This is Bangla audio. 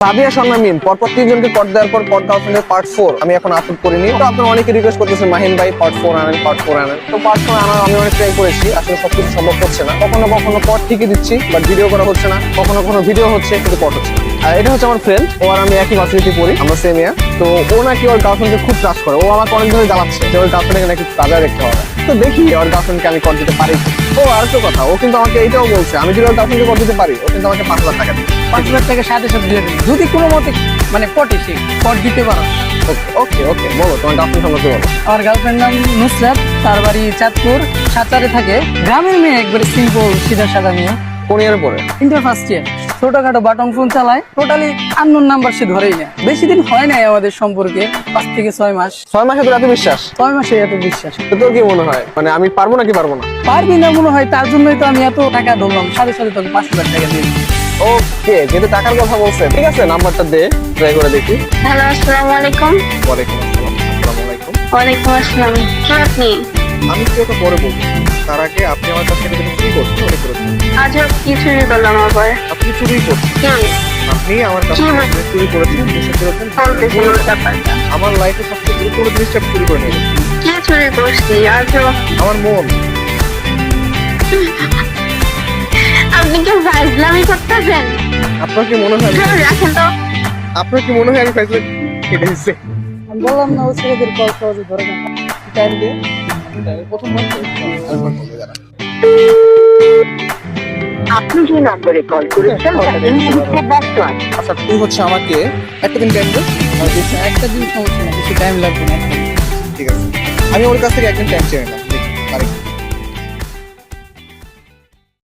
সাদিয়া শারমিন পরপর 3 জনকে কট দেওয়ার পর কট গার্লফ্রেন্ডের পার্ট 4 আমি এখন আপলোড করিনি। তো আপনারা অনেকে রিকোয়েস্ট করতেছেন মাহিন ভাই পার্ট 4 আনেন, পার্ট 4 আনেন। তো পার্ট 4 আনার আমি অনেক ট্রাই করেছি, আসলে সবকিছু সম্ভব হচ্ছে না। কখনো কখনো কট ঠিকই দিচ্ছি বাট ভিডিও করা হচ্ছে না, কখনো কখনো ভিডিও হচ্ছে কিন্তু কট হচ্ছে না। আর এটা হচ্ছে আমার ফ্রেন্ড, ও আর আমি একই ভার্সিটি পড়ি, আমরা সেম ইয়ার। তো ও নাকি ওর গার্লফ্রেন্ডকে খুব ট্রাস্ট করে, ও আমাকে অনেক ধরে জ্বালাচ্ছে যে ওর গার্লফ্রেন্ডকে নাকি তাজা দেখতে হবে। তো দেখি ওর গার্লফ্রেন্ডকে আমি কট দিতে পারি। ও আর একটা কথা, ও কিন্তু আমাকে এইটাও বলছে আমি যদি ওর গার্লফ্রেন্ডকে কট দিতে পারি ও কিন্তু আমাকে 5,000 টাকা দিবে। 5,000 টাকা সাথে সাথে দিয়ে দেবে যদি কোনো মতে মানে পটে সে পট দিতে পারো। ওকে ওকে বলো তোমার গার্লফ্রেন্ড সম্পর্কে বলো। আমার গার্লফ্রেন্ড নাম নুসরাত, তার বাড়ি চাঁদপুর, সাঁচারে থাকে। গ্রামের মেয়ে, একবারে সিম্পল সিধা সাদা মেয়ে। কোন ইয়ারে পড়ে? Inter first year. ছোটখাটো বাটন ফোন চালায়, টোটালি আননোন নাম্বার সে ধরেই না। বেশি দিন হয় নাই আমাদের সম্পর্কে, 5 থেকে 6 মাস। 6 মাসে তোর এত বিশ্বাস? 6 মাসে এত বিশ্বাস? তো তোর কি মনে হয় মানে আমি পারবো নাকি পারবো না? পারবি না মনে হয়, তার জন্যই তো আমি এত টাকা ধরলাম, সাথে সাথে তোকে 5,000 টাকা দিয়ে দিই। ওকে, যেহেতু টাকার কথা বলছে ঠিক আছে নাম্বারটা দে, ট্রাই করে দেখি। হ্যালো, আসসালামু আলাইকুম। ওয়ালাইকুম আসসালাম। আসসালামু আলাইকুম। ওয়ালাইকুম আসসালাম। কে আপনি? আমি কি ওটা পরে বলবো, তার আগে আপনি আমার কাছ থেকে যেটা চুরি করছেন ওটা করেছেন। আজ কি চুরি করলাম আবার? আপনি চুরি করছেন, কি আপনি আমার কাছ থেকে যেটা চুরি করেছেন জিনিসটা করেছেন। বলতেছেন ওর ব্যাপারটা? আমার লাইফে সবচেয়ে গুরুত্বপূর্ণ জিনিসটা আপনি চুরি করে নিয়ে গেছেন। কি চুরি করছি আজ? আমার মন। আপনি কি ফাইজলামি করতেছেন? আপনার কি মনে হয় রাখেন তো। আপনার কি মনে হয় আমি ফাইজলে কেটে দিচ্ছি? আমি বললাম না, ও ছেলেদের কল সহজে ধরে না। টাইম দিয়ে প্রথমবার আপনি যে নম্বরে কল করেছেন তা এই মুহূর্তে ব্যস্ত আছে। আচ্ছা তুই হচ্ছে আমাকে একটা দিন টাইম দে। একটা দিন সমস্যা না, বেশি টাইম লাগবে না। ঠিক আছে, আমি ওর কাছ থেকে একদিন টাইম চেয়ে নিলাম।